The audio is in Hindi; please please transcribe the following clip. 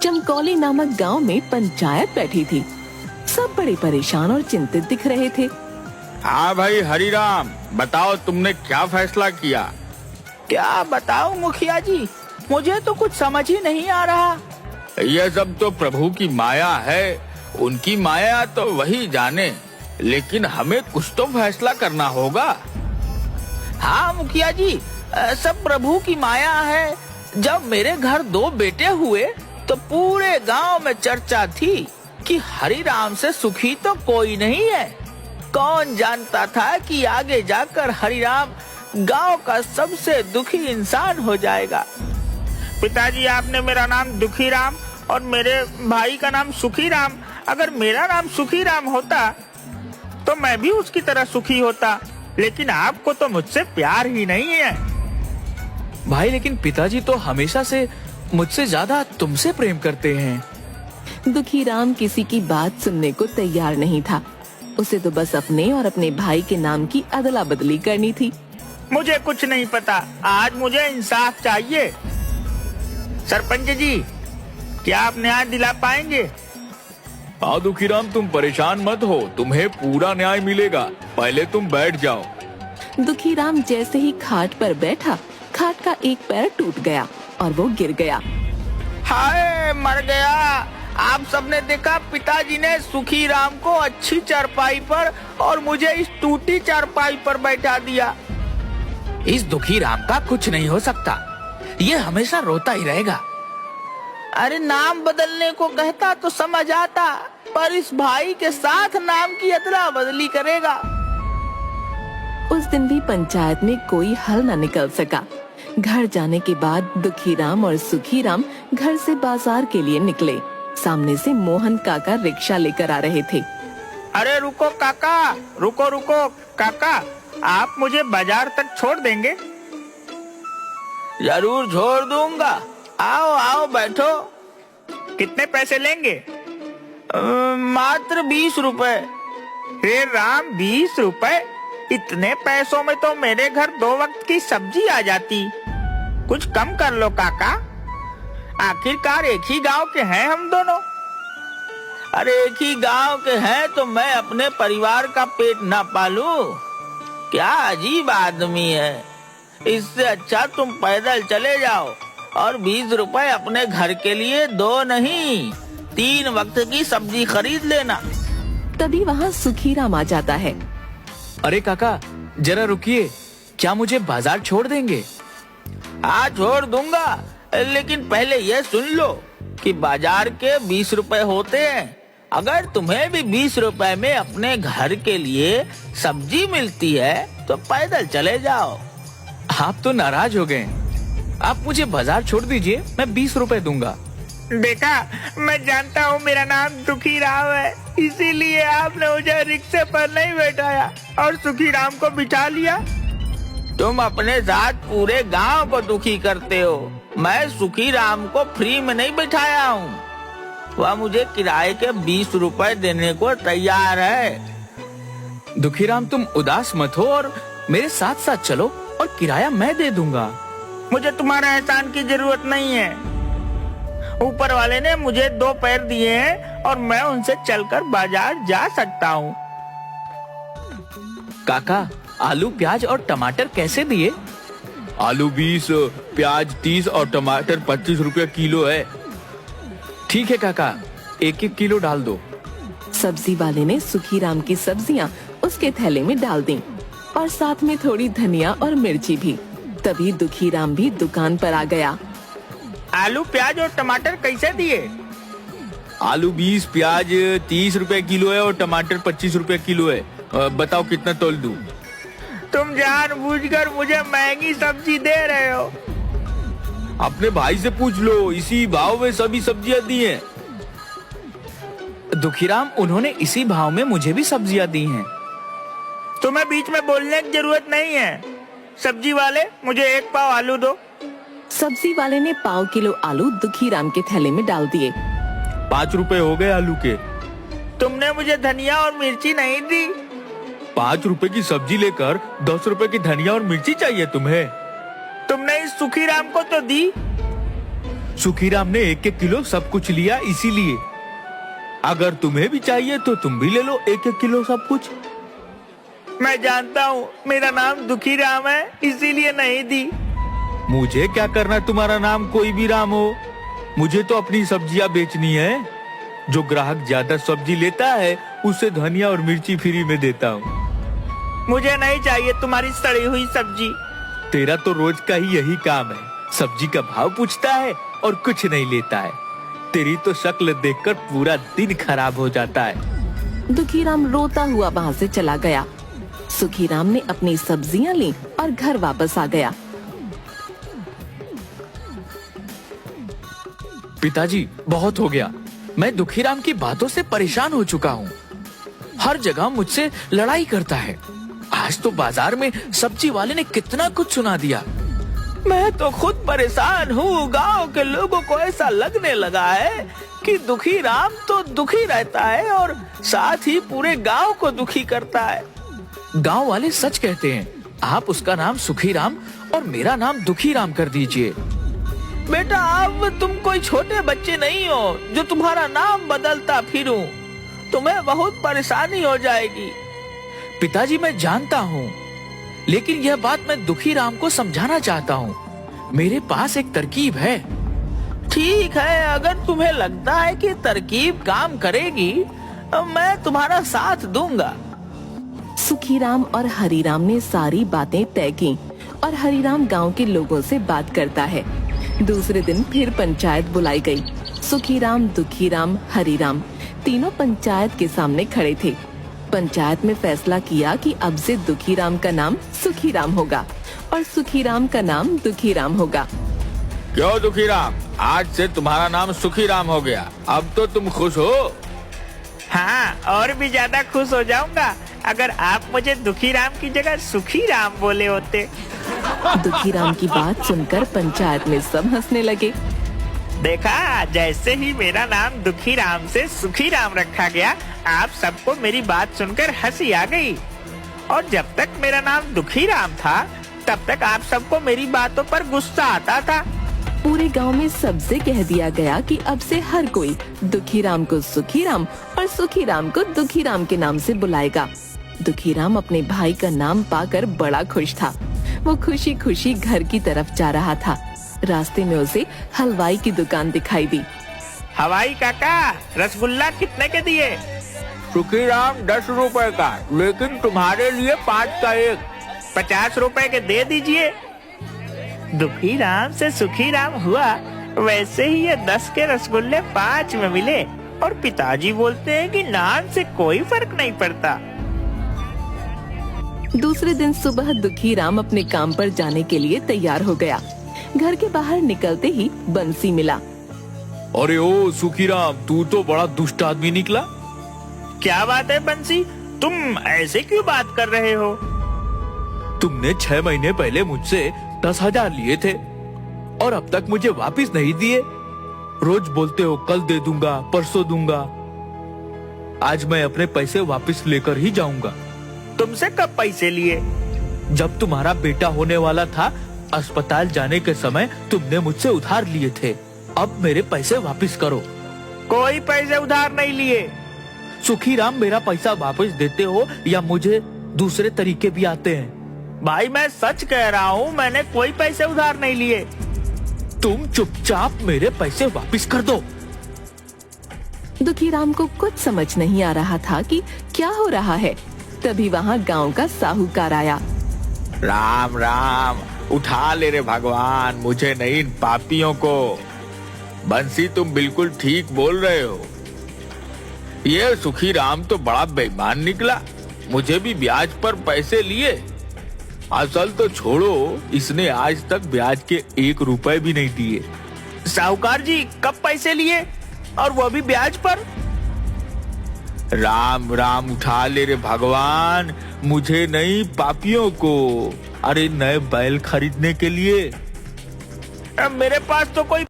चमकौली नामक गांव में पंचायत बैठी थी। सब बड़े परेशान और चिंतित दिख रहे थे। हाँ भाई हरिराम, बताओ तुमने क्या फैसला किया? क्या बताऊं मुखिया जी, मुझे तो कुछ समझ ही नहीं आ रहा। यह सब तो प्रभु की माया है, उनकी माया तो वही जाने, लेकिन हमें कुछ तो फैसला करना होगा। हाँ मुखिया जी, सब प्रभु की माया है। जब मेरे घर 2 बेटे हुए तो पूरे गांव में चर्चा थी कि हरिराम से सुखी तो कोई नहीं है। कौन जानता था कि आगे जाकर हरिराम गांव का सबसे दुखी इंसान हो जाएगा। पिताजी, आपने मेरा नाम दुखीराम और मेरे भाई का नाम सुखीराम, अगर मेरा नाम सुखीराम होता तो मैं भी उसकी तरह सुखी होता, लेकिन आपको तो मुझसे प्यार ही नहीं है। भाई, लेकिन पिताजी तो हमेशा से मुझसे ज्यादा तुमसे प्रेम करते हैं। दुखीराम किसी की बात सुनने को तैयार नहीं था। उसे तो बस अपने और अपने भाई के नाम की अदला बदली करनी थी। मुझे कुछ नहीं पता, आज मुझे इंसाफ चाहिए। सरपंच जी, क्या आप न्याय दिला पाएंगे? हाँ दुखीराम, तुम परेशान मत हो, तुम्हें पूरा न्याय मिलेगा। पहले तुम बैठ जाओ। दुखीराम जैसे ही खाट पर बैठा, खाट का एक पैर टूट गया और वो गिर गया। हाय, मर गया। आप सबने देखा, पिताजी ने सुखीराम को अच्छी चारपाई पर और मुझे इस टूटी चारपाई पर बैठा दिया। इस दुखीराम का कुछ नहीं हो सकता, ये हमेशा रोता ही रहेगा। अरे नाम बदलने को कहता तो समझ आता, पर इस भाई के साथ नाम की अदला बदली करेगा। उस दिन भी पंचायत में कोई हल न निकल सका। घर जाने के बाद दुखीराम और सुखीराम घर से बाजार के लिए निकले। सामने से मोहन काका रिक्शा लेकर आ रहे थे। अरे रुको काका, रुको रुको काका, आप मुझे बाजार तक छोड़ देंगे? जरूर छोड़ दूंगा, आओ आओ बैठो। कितने पैसे लेंगे? मात्र 20 रुपए। हे राम, 20 रुपए? इतने पैसों में तो मेरे घर 2 वक्त की सब्जी आ जाती। कुछ कम कर लो काका, आखिरकार एक ही गांव के हैं हम दोनों। अरे एक ही गांव के हैं तो मैं अपने परिवार का पेट ना पालूं? क्या अजीब आदमी है। इससे अच्छा तुम पैदल चले जाओ और 20 रुपए अपने घर के लिए 2 नहीं 3 वक्त की सब्जी खरीद लेना। तभी वहाँ सुखीराम आ जाता है। अरे काका, जरा रुकिए, क्या मुझे बाजार छोड़ देंगे? हाँ छोड़ दूंगा, लेकिन पहले ये सुन लो कि बाजार के 20 रुपए होते हैं। अगर तुम्हें भी 20 रुपए में अपने घर के लिए सब्जी मिलती है तो पैदल चले जाओ। आप तो नाराज हो गए। आप मुझे बाजार छोड़ दीजिए, मैं 20 रुपए दूंगा। देखा, मैं जानता हूँ मेरा नाम दुखीराम है, इसीलिए आपने मुझे रिक्शे पर नहीं बैठाया और सुखीराम को बिठा लिया। तुम अपने साथ पूरे गांव को दुखी करते हो। मैं सुखीराम को फ्री में नहीं बिठाया हूँ, वह मुझे किराए के 20 रुपए देने को तैयार है। दुखीराम, तुम उदास मत हो और मेरे साथ साथ चलो और किराया मैं दे दूंगा। मुझे तुम्हारा एहसान की जरूरत नहीं है। ऊपर वाले ने मुझे 2 पैर दिए हैं और मैं उनसे चलकर बाजार जा सकता हूँ। काका, आलू, प्याज और टमाटर कैसे दिए? आलू 20, प्याज 30 और टमाटर 25 रुपए किलो है। ठीक है काका, 1-1 किलो डाल दो। सब्जी वाले ने सुखीराम की सब्जियां उसके थैले में डाल दी और साथ में थोड़ी धनिया और मिर्ची भी। तभी दुखीराम भी दुकान पर आ गया। आलू, प्याज और टमाटर कैसे दिए? आलू 20, प्याज 30 रुपए किलो है और टमाटर 25 रुपए किलो है। बताओ कितना तोल दूं? तुम जानबूझकर मुझे महंगी सब्जी दे रहे हो। अपने भाई से पूछ लो, इसी भाव में सभी सब्जियां दी हैं। दुखीराम, उन्होंने इसी भाव में मुझे भी सब्जियां दी हैं। तुम्हें बीच में बोलने की जरूरत नहीं है। सब्जी वाले, मुझे 1 पाव आलू दो। सब्जी वाले ने 1 किलो आलू दुखीराम के थैले में डाल दिए। 5 रुपए हो गए आलू के। तुमने मुझे धनिया और मिर्ची नहीं दी। 5 रुपए की सब्जी लेकर 10 रुपए की धनिया और मिर्ची चाहिए तुम्हें? तुमने इस सुखीराम को तो दी। सुखीराम ने 1-1 किलो सब कुछ लिया इसीलिए। अगर तुम्हें भी चाहिए तो तुम भी ले लो 1-1 किलो सब कुछ। मैं जानता हूँ मेरा नाम दुखी राम है, इसीलिए नहीं दी। मुझे क्या करना तुम्हारा नाम कोई भी राम हो, मुझे तो अपनी सब्जियां बेचनी है। जो ग्राहक ज्यादा सब्जी लेता है उसे धनिया और मिर्ची फ्री में देता हूँ। मुझे नहीं चाहिए तुम्हारी सड़ी हुई सब्जी। तेरा तो रोज का ही यही काम है, सब्जी का भाव पूछता है और कुछ नहीं लेता है। तेरी तो शक्ल देखकर पूरा दिन खराब हो जाता है। दुखीराम रोता हुआ वहाँ से चला गया। सुखीराम ने अपनी सब्जियां ली और घर वापस आ गया। पिताजी, बहुत हो गया। मैं दुखीराम की बातों से परेशान हो चुका हूँ। हर जगह मुझसे लड़ाई करता है। आज तो बाजार में सब्जी वाले ने कितना कुछ सुना दिया। मैं तो खुद परेशान हूँ। गांव के लोगों को ऐसा लगने लगा है कि दुखी राम तो दुखी रहता है और साथ ही पूरे गांव को दुखी करता है। गांव वाले सच कहते हैं। आप उसका नाम सुखीराम और मेरा नाम दुखीराम कर दीजिए। बेटा, अब तुम कोई छोटे बच्चे नहीं हो जो तुम्हारा नाम बदलता फिरूं। तुम्हें बहुत परेशानी हो जाएगी। पिताजी, मैं जानता हूँ, लेकिन यह बात मैं दुखीराम को समझाना चाहता हूँ। मेरे पास एक तरकीब है। ठीक है, अगर तुम्हें लगता है कि तरकीब काम करेगी, मैं तुम्हारा साथ दूंगा। सुखीराम और हरीराम ने सारी बातें तय की और हरीराम गांव के लोगों से बात करता है। दूसरे दिन फिर पंचायत बुलाई गई। सुखीराम, दुखीराम, हरीराम तीनों पंचायत के सामने खड़े थे। पंचायत में फैसला किया कि अब से दुखीराम का नाम सुखीराम होगा और सुखीराम का नाम दुखीराम होगा। क्यों दुखीराम, आज से तुम्हारा नाम सुखीराम हो गया। अब तो तुम खुश हो? हाँ, और भी ज्यादा खुश हो जाऊंगा अगर आप मुझे दुखीराम की जगह सुखीराम बोले होते। दुखीराम की बात सुनकर पंचायत में सब हंसने लगे। देखा, जैसे ही मेरा नाम दुखीराम से सुखीराम रखा गया, आप सबको मेरी बात सुनकर हंसी आ गई। और जब तक मेरा नाम दुखीराम था, तब तक आप सबको मेरी बातों पर गुस्सा आता था। पूरे गांव में सबसे कह दिया गया कि अब से हर कोई दुखीराम को सुखीराम और सुखीराम को दुखीराम के नाम से बुलाएगा। दुखीराम अपने भाई का नाम पाकर बड़ा खुश था। वो खुशी खुशी घर की तरफ जा रहा था। रास्ते में उसे हलवाई की दुकान दिखाई दी। हवाई काका, रसगुल्ला कितने के दिए? सुखीराम 10 रुपए का, लेकिन तुम्हारे लिए 5 का 1। 50 रुपए के दे दीजिए। दुखीराम से सुखीराम हुआ, वैसे ही ये 10 के रसगुल्ले 5 में मिले। और पिताजी बोलते हैं कि नाम से कोई फर्क नहीं पड़ता। दूसरे दिन सुबह दुखीराम अपने काम पर जाने के लिए तैयार हो गया। घर के बाहर निकलते ही बंसी मिला। अरे ओ सुखीराम, तू तो बड़ा दुष्ट आदमी निकला। क्या बात है बंसी, तुम ऐसे क्यों बात कर रहे हो? तुमने 6 महीने पहले मुझसे 10,000 लिए थे और अब तक मुझे वापस नहीं दिए। रोज बोलते हो कल दे दूंगा, परसों दूंगा। आज मैं अपने पैसे वापस लेकर ही जाऊंगा। तुमसे कब पैसे लिए? जब तुम्हारा बेटा होने वाला था, अस्पताल जाने के समय तुमने मुझसे उधार लिए थे। अब मेरे पैसे वापस करो। कोई पैसे उधार नहीं लिए। सुखीराम, मेरा पैसा वापस देते हो या मुझे दूसरे तरीके भी आते हैं? भाई, मैं सच कह रहा हूँ, मैंने कोई पैसे उधार नहीं लिए। तुम चुपचाप मेरे पैसे वापस कर दो। दुखीराम को कुछ समझ नहीं आ रहा था कि क्या हो रहा है। तभी वहाँ गांव का साहूकार आया। राम राम, उठा ले रे भगवान, मुझे नहीं इन पापियों को। बंसी, तुम बिल्कुल ठीक बोल रहे हो। ये सुखीराम तो बड़ा बेईमान निकला। मुझे भी ब्याज पर पैसे लिए। असल तो छोड़ो, इसने आज तक ब्याज के 1 रुपए भी नहीं दिए। साहूकार जी, कब पैसे लिए और वो भी ब्याज पर? राम राम, उठा ले रे भगवान, मुझे नहीं पापियों को। अरे नए बैल खरीदने के लिए। मेरे पास तो कोई